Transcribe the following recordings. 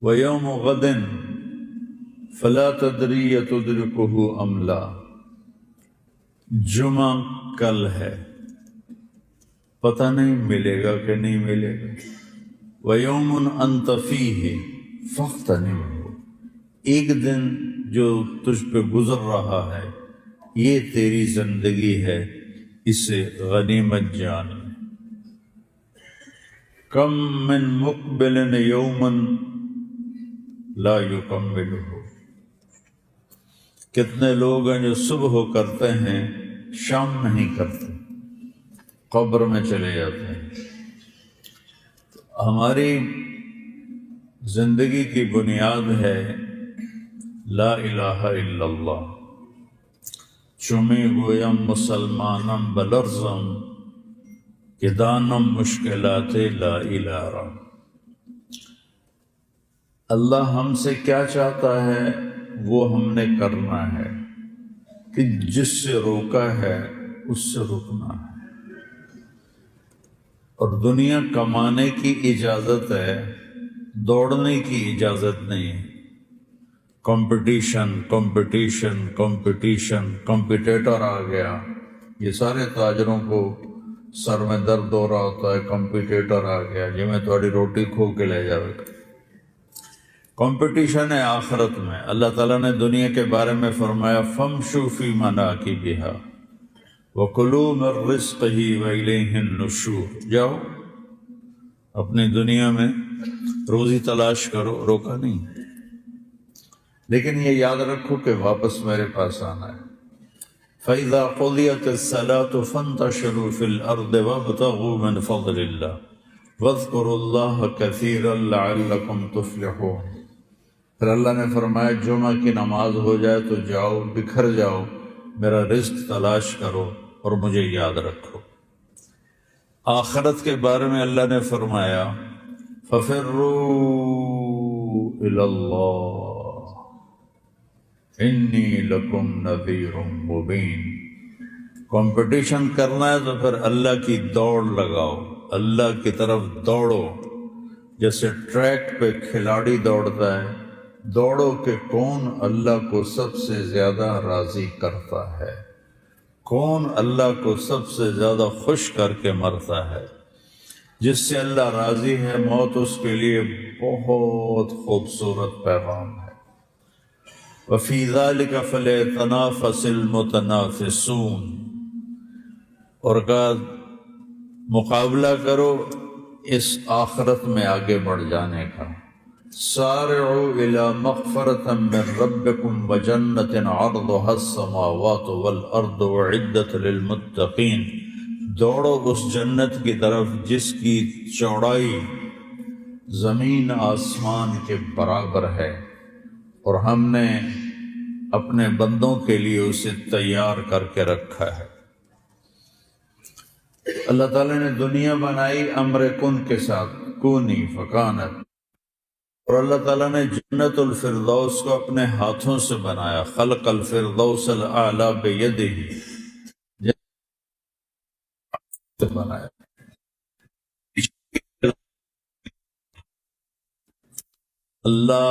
وَيَوْمُ غَدٍ فَلَا تَدْرِي يَتُدْرِكُهُ أَمْ لَا، جمعہ کل ہے، پتہ نہیں ملے گا کہ نہیں ملے گا۔ وَيَوْمٌ أَنْتَ فِيهِ فَاغْتَنِمْهُ، ایک دن جو تجھ پہ گزر رہا ہے، یہ تیری زندگی ہے، اسے غنیمت جان۔ کم من مقبل یومن لا یکملہ، کتنے لوگ ہیں جو صبح کرتے ہیں شام نہیں کرتے، قبر میں چلے جاتے ہیں۔ ہماری زندگی کی بنیاد ہے لا الہ الا اللہ، چمی گویم مسلمانم بلرزم کہ دانم مشکلات لا الہ۔ اللہ ہم سے کیا چاہتا ہے وہ ہم نے کرنا ہے، کہ جس سے روکا ہے اس سے رکنا ہے۔ اور دنیا کمانے کی اجازت ہے، دوڑنے کی اجازت نہیں۔ کمپٹیشن کمپٹیشن کمپٹیشن، کمپٹیٹر آ گیا، یہ سارے تاجروں کو سر میں درد ہو رہا ہوتا ہے، کمپٹیٹر آ گیا جی میں تھوڑی روٹی کھو کے لے جاوے۔ کمپٹیشن ہے آخرت میں۔ اللہ تعالیٰ نے دنیا کے بارے میں فرمایا فَامْشُوا فِي مَنَاكِبِهَا وَكُلُوا مِن رِّزْقِهِ وَإِلَيْهِ النُّشُورُ، جاؤ اپنی دنیا میں روزی تلاش کرو، روکا نہیں، لیکن یہ یاد رکھو کہ واپس میرے پاس آنا ہے۔ فَإِذَا قُضِيَتِ الصَّلَاةُ فَانتَشِرُوا فِي الْأَرْضِ وَابْتَغُوا مِن فَضْلِ اللَّهِ وَاذْكُرُوا اللَّهَ كَثِيرًا لَعَلَّكُمْ تُفْلِحُونَ۔ پھر اللہ نے فرمایا جمعہ کی نماز ہو جائے تو جاؤ، بکھر جاؤ، میرا رزق تلاش کرو اور مجھے یاد رکھو۔ آخرت کے بارے میں اللہ نے فرمایا فَفِرُّوا إِلَى اللَّهِ إِنِّي لَكُمْ نَذِيرٌ مُبِينٌ۔ کمپٹیشن کرنا ہے تو پھر اللہ کی دوڑ لگاؤ، اللہ کی طرف دوڑو، جیسے ٹریک پہ کھلاڑی دوڑتا ہے، دوڑو کہ کون اللہ کو سب سے زیادہ راضی کرتا ہے، کون اللہ کو سب سے زیادہ خوش کر کے مرتا ہے۔ جس سے اللہ راضی ہے، موت اس کے لیے بہت خوبصورت پیغام ہے۔ وَفِي ذَلِكَ فَلْيَتَنَافَسِ الْمُتَنَافِسُونَ، اور کہا مقابلہ کرو اس آخرت میں آگے بڑھ جانے کا۔ سارعوا الى مغفرة من ربكم وجنة عرضها السماوات والارض اعدت للمتقین، دوڑو اس جنت کی طرف جس کی چوڑائی زمین آسمان کے برابر ہے، اور ہم نے اپنے بندوں کے لیے اسے تیار کر کے رکھا ہے۔ اللہ تعالیٰ نے دنیا بنائی امر کن کے ساتھ، کونی فکانت، اور اللہ تعالیٰ نے جنت الفردوس کو اپنے ہاتھوں سے بنایا، خلق الفردوس الاعلی بیدہ، بنایا۔ اللہ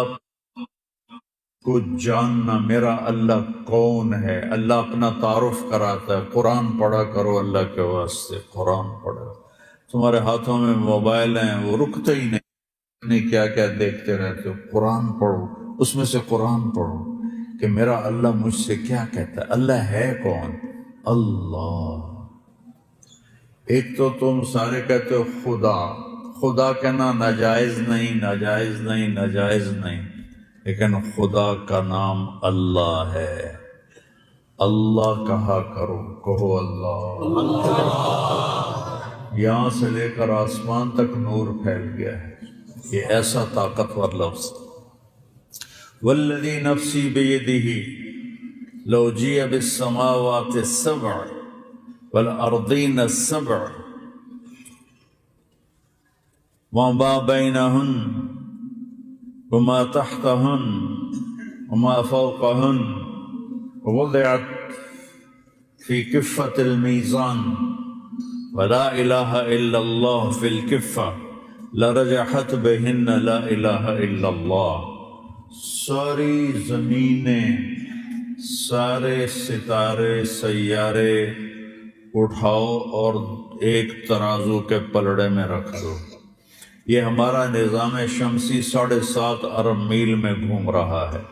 کو جاننا، میرا اللہ کون ہے، اللہ اپنا تعارف کراتا ہے۔ قرآن پڑھا کرو اللہ کے واسطے، قرآن پڑھو۔ تمہارے ہاتھوں میں موبائل ہیں، وہ رکتے ہی نہیں، کیا کیا دیکھتے رہتے ہو۔ قرآن پڑھو، اس میں سے قرآن پڑھو کہ میرا اللہ مجھ سے کیا کہتا ہے۔ اللہ ہے کون؟ اللہ۔ ایک تو تم سارے کہتے ہو خدا، خدا کہنا ناجائز نہیں، ناجائز نہیں، ناجائز نہیں، لیکن خدا کا نام اللہ ہے۔ اللہ کہا کرو، کہو اللہ۔ یہاں سے لے کر آسمان تک نور پھیل گیا ہے، یہ ایسا طاقتور لفظ۔ والذی نفسی بیدہ لو جیء بالسماوات السبع والارضین السبع وما بینہن وما تحتہن وما فوقہن ووضعت فی کفۃ المیزان ولا الہ الا اللہ فی الکفہ لرجحت بہن لا الہ الا اللہ، ساری زمینیں، سارے ستارے سیارے اٹھاؤ اور ایک ترازو کے پلڑے میں رکھ دو۔ یہ ہمارا نظام شمسی 7.5 ارب میل میں گھوم رہا ہے۔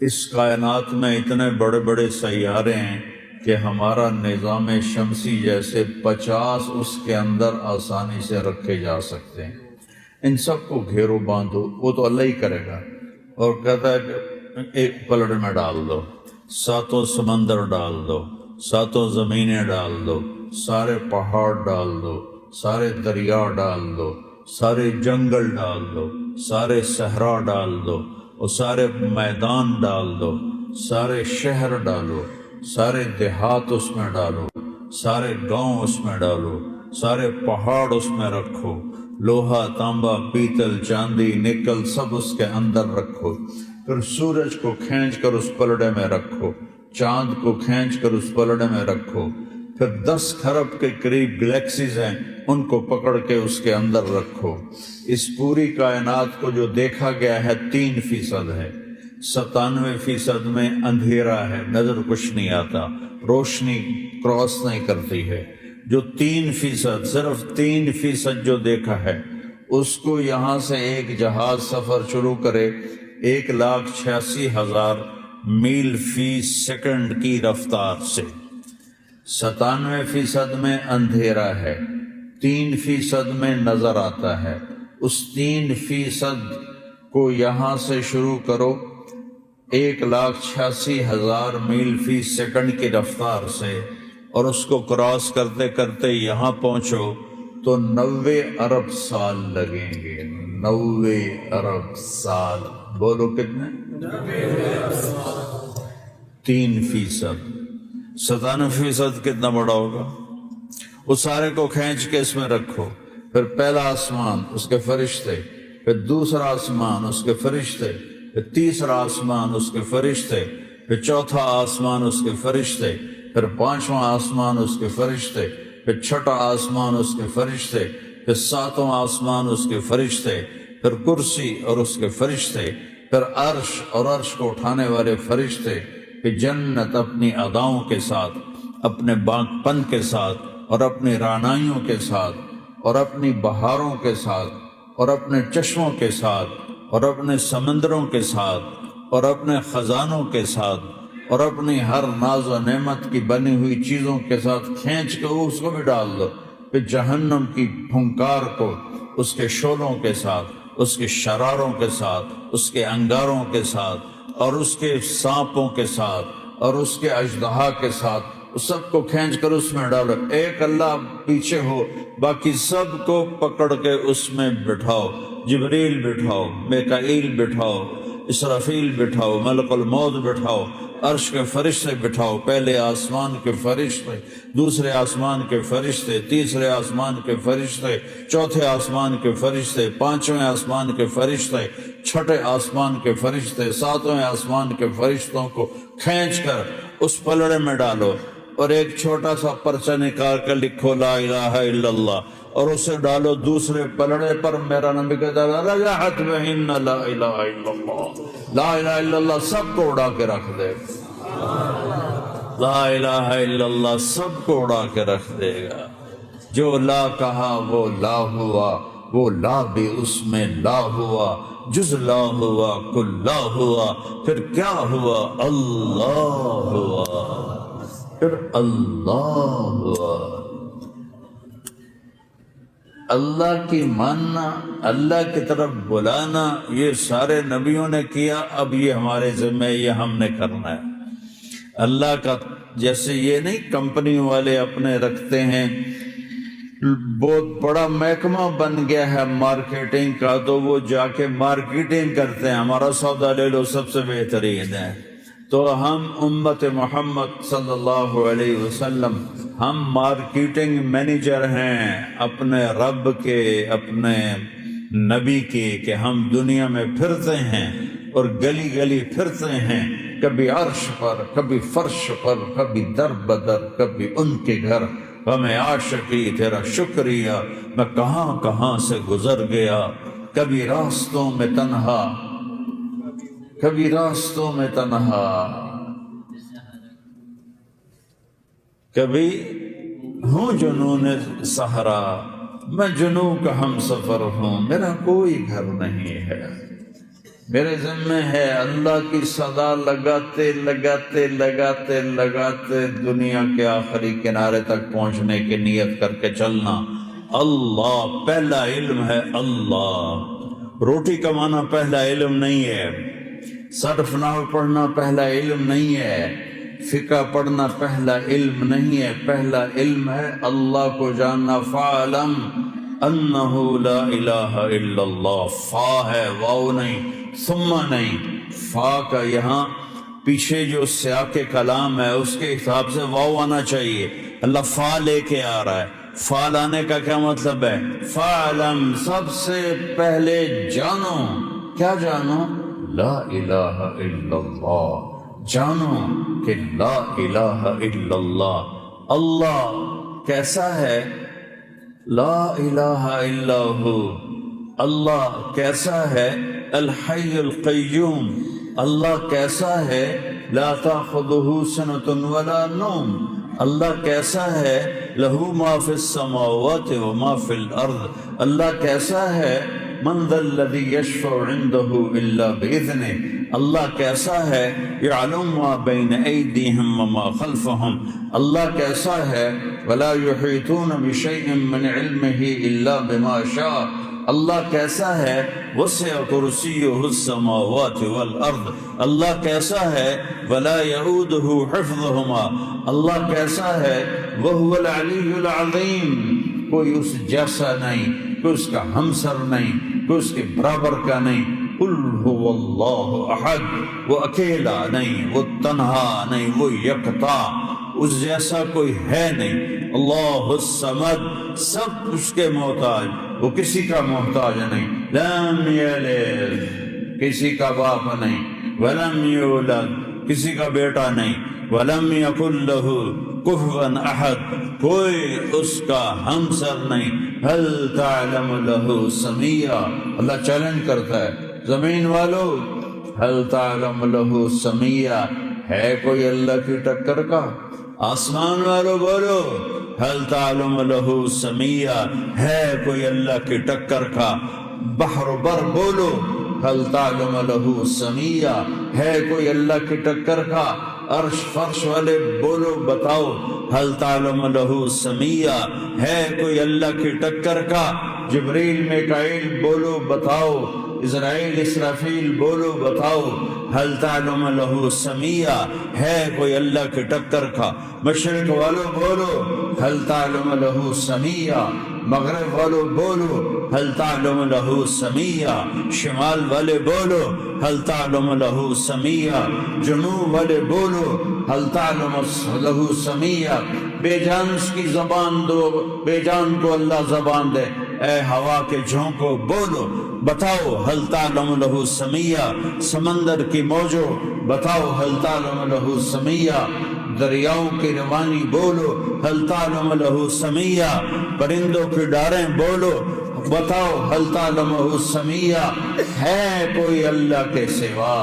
اس کائنات میں اتنے بڑے بڑے سیارے ہیں کہ ہمارا نظام شمسی جیسے 50 اس کے اندر آسانی سے رکھے جا سکتے ہیں۔ ان سب کو گھیرو باندھو، وہ تو اللہ ہی کرے گا، اور کہتا ہے کہ ایک پلڑ میں ڈال دو، 7 سمندر ڈال دو، 7 زمینیں ڈال دو، سارے پہاڑ ڈال دو، سارے دریا ڈال دو، سارے جنگل ڈال دو، سارے صحرا ڈال دو، اور سارے میدان ڈال دو، سارے شہر ڈالو، سارے دیہات اس میں ڈالو، سارے گاؤں اس میں ڈالو، سارے پہاڑ اس میں رکھو، لوہا، تانبا، پیتل، چاندی، نکل سب اس کے اندر رکھو، پھر سورج کو کھینچ کر اس پلڑے میں رکھو، چاند کو کھینچ کر اس پلڑے میں رکھو، پھر 10 کھرب کے قریب گلیکسیز ہیں، ان کو پکڑ کے اس کے اندر رکھو۔ اس پوری کائنات کو جو دیکھا گیا ہے 3% ہے، 97% میں اندھیرا ہے، نظر کچھ نہیں آتا، روشنی کراس نہیں کرتی ہے۔ جو 3%، صرف 3% جو دیکھا ہے، اس کو یہاں سے ایک جہاز سفر شروع کرے 1,86,000 میل فی سیکنڈ کی رفتار سے، 97% میں اندھیرا ہے، 3% میں نظر آتا ہے۔ اس 3% کو یہاں سے شروع کرو 1,86,000 میل فی سیکنڈ کی رفتار سے، اور اس کو کراس کرتے کرتے یہاں پہنچو تو 90 ارب سال لگیں گے۔ 90 ارب سال، بولو کتنے؟ 3%، 97% کتنا بڑا ہوگا؟ اس سارے کو کھینچ کے اس میں رکھو، پھر پہلا آسمان اس کے فرشتے، پھر دوسرا آسمان اس کے فرشتے، پھر تیسرا آسمان اس کے فرشتے، پھر چوتھا آسمان اس کے فرشتے، پھر 5واں آسمان اس کے فرشتے، پھر 6واں آسمان اس کے فرشتے، پھر 7واں آسمان اس کے فرشتے، پھر کرسی اور اس کے فرشتے، پھر عرش اور عرش کو اٹھانے والے فرشتے، پھر جنت اپنی اداؤں کے ساتھ، اپنے باغ پن کے ساتھ، اور اپنی رعنائیوں کے ساتھ، اور اپنی بہاروں کے ساتھ، اور اپنے چشموں کے ساتھ، اور اپنے سمندروں کے ساتھ، اور اپنے خزانوں کے ساتھ، اور اپنی ہر ناز و نعمت کی بنی ہوئی چیزوں کے ساتھ کھینچ کے اس کو بھی ڈال دو، پھر جہنم کی پھنکار کو اس کے شعلوں کے ساتھ، اس کے شراروں کے ساتھ، اس کے انگاروں کے ساتھ، اور اس کے سانپوں کے ساتھ، اور اس کے اژدہا کے ساتھ، اس سب کو کھینچ کر اس میں ڈالو۔ ایک اللہ پیچھے ہو، باقی سب کو پکڑ کے اس میں بٹھاؤ، جبریل بٹھاؤ، میکائیل بٹھاؤ، اسرافیل بٹھاؤ، ملک الموت بٹھاؤ، عرش کے فرشتے بٹھاؤ، پہلے آسمان کے فرشتے، دوسرے آسمان کے فرشتے، تیسرے آسمان کے فرشتے، چوتھے آسمان کے فرشتے، 5ویں آسمان کے فرشتے، 6ٹھے آسمان کے فرشتے، 7ویں آسمان کے فرشتوں کو کھینچ کر اس پلڑے میں ڈالو، اور ایک چھوٹا سا پرچہ نکال کر لکھو لا الہ الا اللہ، اور اسے ڈالو دوسرے پلڑے پر۔ میرا نبی کہتا ہے رجحت بہن لا الہ الا اللہ، لا الہ الا اللہ سب کو اڑا کے رکھ دے گا، لا الہ الا اللہ سب کو اڑا کے رکھ دے گا۔ جو لا کہا وہ لا ہوا، وہ لا بھی اس میں لا ہوا، جز لا ہوا کل لا ہوا، پھر کیا ہوا؟ اللہ ہوا، پھر اللہ ہوا۔ اللہ کی ماننا، اللہ کی طرف بلانا، یہ سارے نبیوں نے کیا، اب یہ ہمارے ذمہ، یہ ہم نے کرنا ہے۔ اللہ کا جیسے یہ نہیں کمپنی والے اپنے رکھتے ہیں، بہت بڑا محکمہ بن گیا ہے مارکیٹنگ کا، تو وہ جا کے مارکیٹنگ کرتے ہیں، ہمارا سودا لے لو سب سے بہترین ہے۔ تو ہم امت محمد صلی اللہ علیہ وسلم، ہم مارکیٹنگ مینیجر ہیں اپنے رب کے، اپنے نبی کے، کہ ہم دنیا میں پھرتے ہیں اور گلی گلی پھرتے ہیں، کبھی عرش پر، کبھی فرش پر، کبھی در بدر، کبھی ان کے گھر، غم عاشقی تیرا شکریہ، میں کہاں کہاں سے گزر گیا، کبھی راستوں میں تنہا، کبھی راستوں میں تنہا، کبھی ہوں جنون صحرا، میں جنوں کا ہم سفر ہوں، میرا کوئی گھر نہیں ہے، میرے ذمہ ہے اللہ کی صدا لگاتے لگاتے لگاتے لگاتے دنیا کے آخری کنارے تک پہنچنے کی نیت کر کے چلنا۔ اللہ پہلا علم ہے، اللہ روٹی کمانا پہلا علم نہیں ہے، صرف نحو پڑھنا پہلا علم نہیں ہے، فقہ پڑھنا پہلا علم نہیں ہے، پہلا علم ہے اللہ کو جاننا۔ فَعَلَمْ أَنَّهُ لَا إِلَهَ إِلَّا اللَّهُ، فا ہے، واو نہیں، ثم نہیں، فا کا یہاں پیچھے جو سیاق کلام ہے اس کے حساب سے واو آنا چاہیے، اللہ فا لے کے آ رہا ہے۔ فا لانے کا کیا مطلب ہے؟ فَعَلَمْ سب سے پہلے جانو، کیا جانو؟ لا الہ الا اللہ، جانو کہ لا الہ الا اللہ، اللہ کیسا ہے؟ لا الہ الا ہو، اللہ کیسا ہے؟ الحی القیوم، اللہ کیسا ہے؟ لا تاخذہ سنۃ ولا نوم، اللہ کیسا ہے؟ لہ ما فی السماوات وما فی الارض، اللہ کیسا ہے؟ من ذا الذی یشفع عنده الا باذنہ، اللہ کیسا ہے؟ یعلم ما بین ایدیہم وما خلفہم، اللہ کیسا ہے؟ ولا یحیطون بشیء من علمہ الا بما شاء، اللہ کیسا ہے؟ وسع کرسیہ السماوات والارض، اللہ کیسا ہے؟ ولا یعودہ حفظہما، اللہ کیسا ہے؟ وہو العلی العظیم، کوئی اس جیسا نہیں، کوئی اس کا ہمسر نہیں، کوئی اس کے برابر کا نہیں۔ قل هو اللہ احد، وہ اکیلا نہیں، وہ تنہا نہیں، وہ یکتا، اس جیسا کوئی ہے نہیں۔ اللہ الصمد، سب اس کے محتاج، وہ کسی کا محتاج نہیں۔ لم یلد، کسی کا باپ نہیں، ولم یولد، کسی کا بیٹا نہیں، ولم یکن لہ کفوا احد، کوئی اس کا ہمسر نہیں۔ هل تعلم لہ سمیہ، اللہ چیلنج کرتا ہے زمین والو، هل تعلم لہ سمیہ، ہے کوئی اللہ کی ٹکر کا؟ آسمان والو بولو، هل تعلم لہ سمیہ، ہے کوئی اللہ کی ٹکر کا؟ بحر بر بولو، هل تعلم لہ سمیہ، ہے کوئی اللہ کی ٹکر کا؟ عرش فرش والے بولو، بتاؤ، هل تعلم لہ سمیہ، ہے کوئی اللہ کی ٹکر کا؟ جبریل میکائیل بولو، بتاؤ، اسرائیل اسرافیل بولو، بتاؤ، هل تعلم لہ سمیہ، ہے کوئی اللہ کی ٹکر کا؟ مشرق والو بولو، هل تعلم لہ سمیہ، مغرب والو بولو، هل تعلم لہ سمیہ، شمال والے بولو، هل تعلم لہ سمیہ، جنوب والے بولو، هل تعلم لہ سمیہ۔ بے جان اس کی زبان دو، بے جان کو اللہ زبان دے۔ اے ہوا کے جھونکو بولو، بتاؤ، هل تعلم لہ سمیہ۔ سمندر کی موجوں بتاؤ، هل تعلم لہ سمیہ۔ دریاؤں کی روانی بولو، هل تعلم لہ سمیہ۔ پرندوں کی ڈاریں بولو، بتاؤ، هل تعلم لہ سمیہ۔ ہے کوئی اللہ کے سوا؟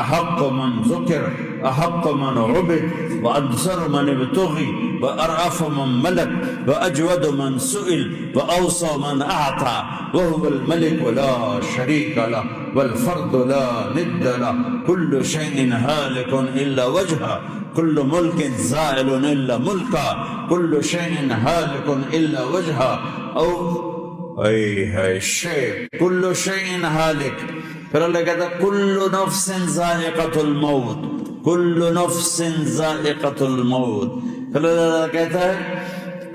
احق من ذکر، احق من عبد، وادثر من ابتغی، وارعف من ملک، واجود من سئل، واوصى من اعطى، وهو الملك لا شريك له، والفرد لا ند له، كل شيء هالك الا وجهه، كل ملك زائل الا ملكه، كل شيء هالك الا وجهه، او اے ہے شیء كل شيء هالك۔ پھر اللہ کہتا ہے کل نفس ذائقۃ الموت، کل نفس ذائقۃ الموت۔ پھر اللہ کہتا ہے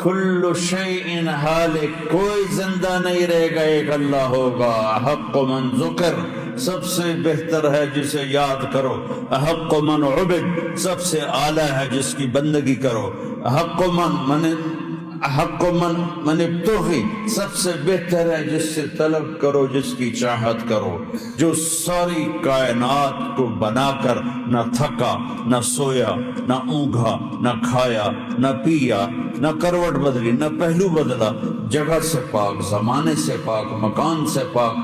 کل شیء ہالک، کوئی زندہ نہیں رہے گا، ایک اللہ ہوگا۔ احق من ذکر، سب سے بہتر ہے جسے یاد کرو۔ احق من عبد، سب سے اعلیٰ ہے جس کی بندگی کرو۔ احق من حق من ابتغی، سب سے بہتر ہے جس سے طلب کرو، جس کی چاہت کرو، جو ساری کائنات کو بنا کر نہ تھکا، نہ سویا، نہ اونگھا، نہ کھایا، نہ پیا، نہ کروٹ بدلی، نہ پہلو بدلا، جگہ سے پاک، زمانے سے پاک، مکان سے پاک،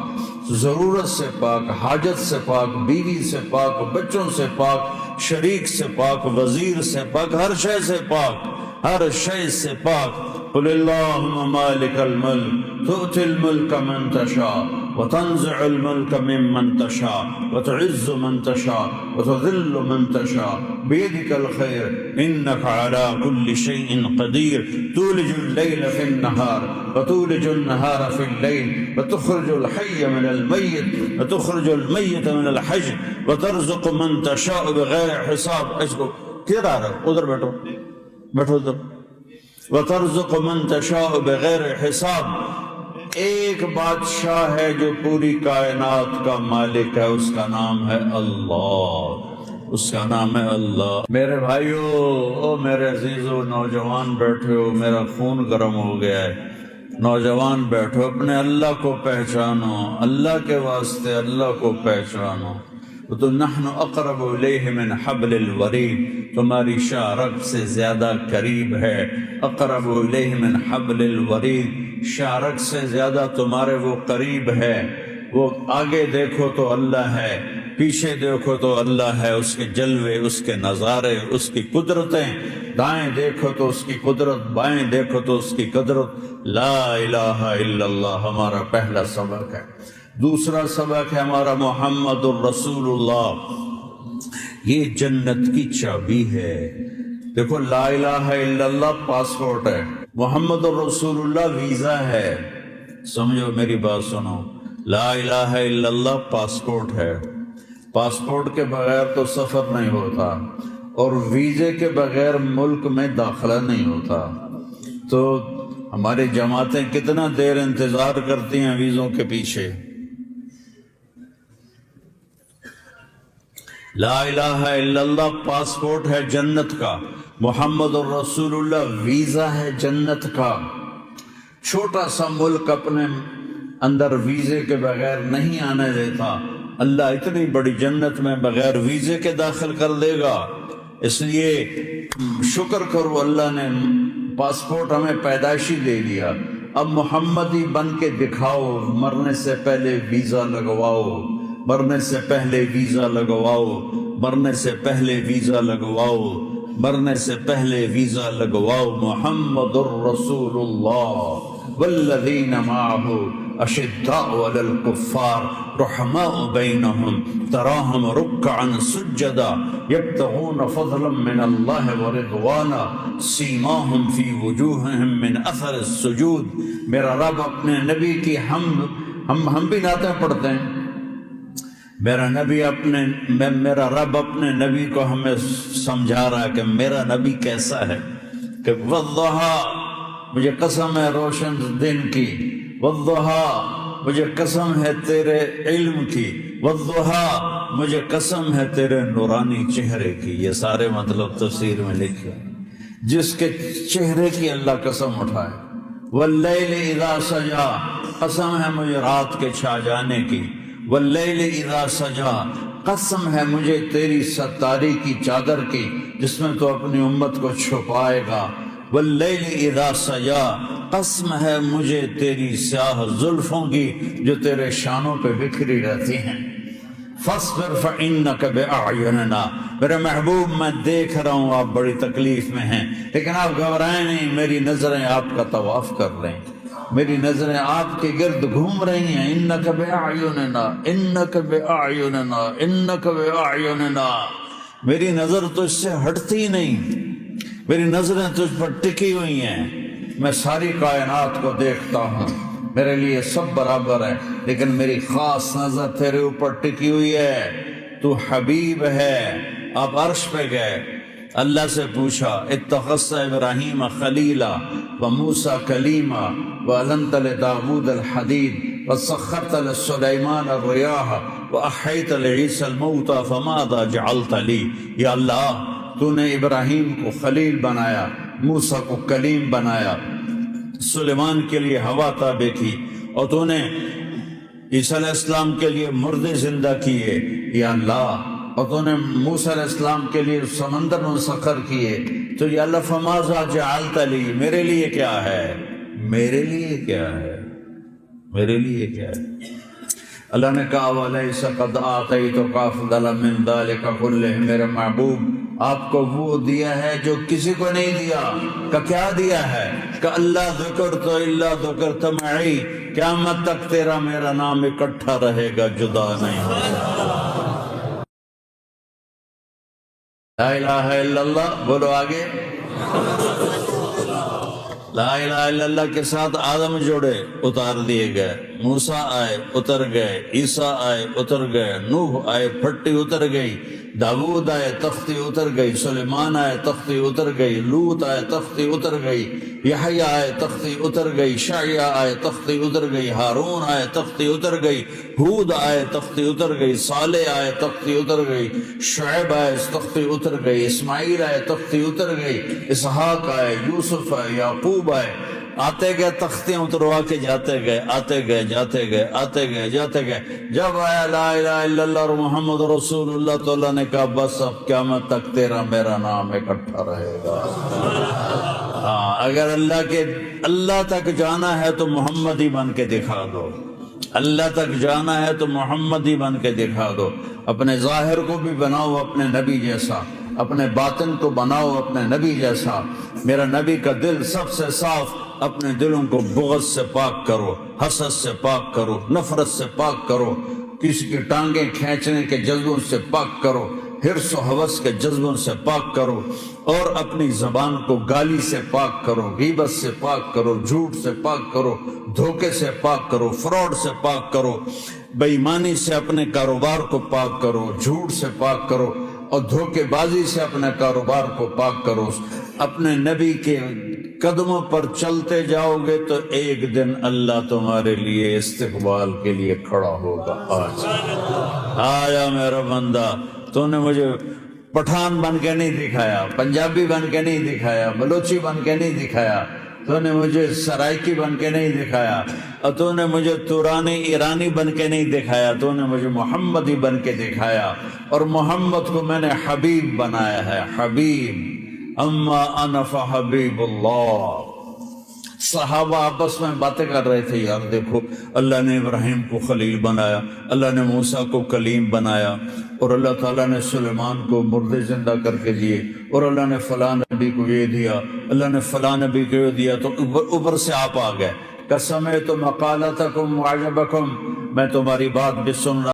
ضرورت سے پاک، حاجت سے پاک، بیوی سے پاک، بچوں سے پاک، شریک سے پاک، وزیر سے پاک، ہر شے سے پاک، ہر شے سے پاک۔ قل اللہم مالک الملک تؤتی الملک من تشاء وتنزع الملک ممن تشاء وتعز من تشاء وتذل من تشاء بیدک الخیر انک علی کل شیء قدیر تولج اللیل فی النہار وتولج النہار فی اللیل وتخرج الحی من المیت وتخرج المیت من الحی وترزق من تشاء بغیر حساب۔ اس کو کدھر آ رہا؟ ادھر بیٹھو، بیٹھو ادھر۔ وَتَرْزُقُ مَن تَشَاءُ بِغَيْرِ حساب۔ ایک بادشاہ ہے جو پوری کائنات کا مالک ہے، اس کا نام ہے اللہ، اس کا نام ہے اللہ۔ میرے بھائیو، او میرے عزیزو، نوجوان بیٹھے ہو، میرا خون گرم ہو گیا ہے، نوجوان بیٹھو، اپنے اللہ کو پہچانو، اللہ کے واسطے اللہ کو پہچانو۔ تو نحن اقرب الیہ من حبل الورید، تمہاری شاہ رگ سے زیادہ قریب ہے۔ اقرب الیہ من حبل الورید، شاہ رگ سے زیادہ تمہارے وہ قریب ہے۔ وہ آگے دیکھو تو اللہ ہے، پیچھے دیکھو تو اللہ ہے، اس کے جلوے، اس کے نظارے، اس کی قدرتیں، دائیں دیکھو تو اس کی قدرت، بائیں دیکھو تو اس کی قدرت۔ لا الہ الا اللہ ہمارا پہلا سبق ہے۔ دوسرا سبق ہے ہمارا محمد الرسول اللہ، یہ جنت کی چابی ہے۔ دیکھو، لا الہ الا اللہ پاسپورٹ ہے، محمد الرسول اللہ ویزا ہے۔ سمجھو میری بات سنو، لا الہ الا اللہ پاسپورٹ ہے، پاسپورٹ کے بغیر تو سفر نہیں ہوتا، اور ویزے کے بغیر ملک میں داخلہ نہیں ہوتا۔ تو ہماری جماعتیں کتنا دیر انتظار کرتی ہیں ویزوں کے پیچھے۔ لا الہ الا اللہ پاسپورٹ ہے جنت کا، محمد الرسول اللہ ویزا ہے جنت کا۔ چھوٹا سا ملک اپنے اندر ویزے کے بغیر نہیں آنے دیتا، اللہ اتنی بڑی جنت میں بغیر ویزے کے داخل کر دے گا۔ اس لیے شکر کرو، اللہ نے پاسپورٹ ہمیں پیدائشی دے دیا۔ اب محمدی بن کے دکھاؤ، مرنے سے پہلے ویزا لگواؤ، مرنے سے پہلے ویزا لگواؤ، مرنے سے پہلے ویزا لگواؤ، مرنے سے پہلے ویزا لگواؤ۔ محمد الرسول اللہ والذین معہ اشداء علی الکفار رحماء بینہم تراہم رکعا سجدا یبتغون فضلا من اللہ ورضوانا سیماہم فی وجوہہم من اثر السجود۔ میرا رب اپنے نبی کی ہم بھی نعتیں پڑھتے ہیں، میرا رب اپنے نبی کو ہمیں سمجھا رہا ہے کہ میرا نبی کیسا ہے، کہ والضحا، مجھے قسم ہے روشن دن کی، والضحا، مجھے قسم ہے تیرے علم کی، والضحا، مجھے قسم ہے تیرے نورانی چہرے کی۔ یہ سارے مطلب تفسیر میں لکھے، جس کے چہرے کی اللہ قسم اٹھائے۔ واللیل اذا سجا، قسم ہے مجھے رات کے چھا جانے کی۔ واللیل اذا سجا، قسم ہے مجھے تیری ستاری کی چادر کی جس میں تو اپنی امت کو چھپائے گا۔ واللیل اذا سجا، قسم ہے مجھے تیری سیاہ زلفوں کی جو تیرے شانوں پہ بکھری رہتی ہیں۔ فاصبر فإنک بأعیننا، میرے محبوب میں دیکھ رہا ہوں آپ بڑی تکلیف میں ہیں، لیکن آپ گھبرائیں نہیں، میری نظریں آپ کا طواف کر رہی ہیں، میری نظریں آپ کے گرد گھوم رہی ہیں۔ انک بأعیننا، انک بأعیننا، انک بأعیننا، میری نظر تجھ سے ہٹتی نہیں، میری نظریں تجھ پر ٹکی ہوئی ہیں، میں ساری کائنات کو دیکھتا ہوں، میرے لیے سب برابر ہے، لیکن میری خاص نظر تیرے اوپر ٹکی ہوئی ہے، تو حبیب ہے۔ آپ عرش پہ گئے، اللہ سے پوچھا اتخذت ابراہیم خلیلا وموسیٰ کلیما وَأَلَنْتَ لِدَاوُودَ الْحَدِيدَ وَسَخَّرْتَ لِسُلَيْمَانَ الرِّيَاحَ وَأَحْيَيْتَ لِعِيسَى الْمَوْتَى فَمَاذَا جَعَلْتَ لِي۔ یا اللہ، تو نے ابراہیم کو خلیل بنایا، موسیٰ کو کلیم بنایا، سلیمان کے لیے ہوا تابع کی، اور تو نے عیسیٰ علیہ السلام کے لیے مردے زندہ کیے یا اللہ، اور تو نے موسیٰ علیہ السلام کے لیے سمندر مسخر کیے، تو یا اللہ فماذا جعلت لی، میرے لیے کیا ہے، میرے لیے کیا ہے، میرے لیے کیا ہے؟ اللہ نے کہا وَلَيْسَ قَدْ آتَيْتُكَ أَفْضَلَ مِنْ ذَلِكَ كُلِّهِ، میرے محبوب آپ کو وہ دیا ہے جو کسی کو نہیں دیا۔ کہ کیا دیا ہے؟ کہ اللہ ذکرت الا ذکرت معی، قیامت تک تیرا میرا نام اکٹھا رہے گا، جدا نہیں ہوگا۔ لا الہ الا اللہ بولو آگے۔ لا الہ الا اللہ کے ساتھ آدم جوڑے اتار دیے گئے، موسیٰ آئے اتر گئے، عیسیٰ آئے اتر گئے، نوح آئے پھٹی اتر گئی، داود آئے تختی اتر گئی، سلیمان آئے تختی اتر گئی، لوط آئے تختی اتر گئی، یحییٰ آئے تختی اتر گئی، شعیع آئے تختی اتر گئی، ہارون آئے تختی اتر گئی، ہود آئے تختی اتر گئی، صالح آئے تختی اتر گئی، شعیب آئے تختی اتر گئی، اسماعیل آئے تختی اتر گئی، اسحاق آئے، یوسف آئے، یعقوب آئے، آتے گئے تختیاں اتروا کے جاتے گئے، آتے گئے جاتے گئے، آتے گئے جاتے گئے۔ جب آیا لا الہ الا اللہ اور محمد رسول اللہ، تو اللہ نے کہا بس اب قیامت تک تیرا میرا نام اکٹھا رہے گا۔ اگر اللہ تک جانا ہے تو محمد ہی بن کے دکھا دو، اللہ تک جانا ہے تو محمد ہی بن کے دکھا دو۔ اپنے ظاہر کو بھی بناؤ اپنے نبی جیسا، اپنے باطن کو بناؤ اپنے نبی جیسا۔ میرا نبی کا دل سب سے صاف، اپنے دلوں کو بغض سے پاک کرو، حسد سے پاک کرو، نفرت سے پاک کرو، کسی کی ٹانگیں کھینچنے کے جذبوں سے پاک کرو، حرص و حوث کے جذبوں سے پاک کرو، اور اپنی زبان کو گالی سے پاک کرو، غیبت سے پاک کرو، جھوٹ سے پاک کرو، دھوکے سے پاک کرو، فراڈ سے پاک کرو، بے ایمانی سے اپنے کاروبار کو پاک کرو، جھوٹ سے پاک کرو، اور دھوکے بازی سے اپنے کاروبار کو پاک کرو۔ اپنے نبی کے قدموں پر چلتے جاؤ گے تو ایک دن اللہ تمہارے لیے استقبال کے لیے کھڑا ہوگا۔ آیا میرا بندہ، تو نے مجھے پٹھان بن کے نہیں دکھایا، پنجابی بن کے نہیں دکھایا، بلوچی بن کے نہیں دکھایا، تو نے مجھے سرائکی بن کے نہیں دکھایا، اور تو نے مجھے تورانی ایرانی بن کے نہیں دکھایا، تو نے مجھے محمدی بن کے دکھایا، اور محمد کو میں نے حبیب بنایا ہے، حبیب۔ اما انا فحبیب اللہ۔ صحابہ آپس میں باتیں کر رہے تھے، یار دیکھو اللہ نے ابراہیم کو خلیل بنایا، اللہ نے موسیٰ کو کلیم بنایا، اور اللہ تعالیٰ نے سلیمان کو مردے زندہ کر کے دیے، اور اللہ نے فلاں نبی کو یہ دیا، اللہ نے فلاں نبی کو یہ دیا۔ تو اوپر سے آپ آ گئے، قسمت مقالتکم وعجبکم، میں تمہاری بات بھی سن رہا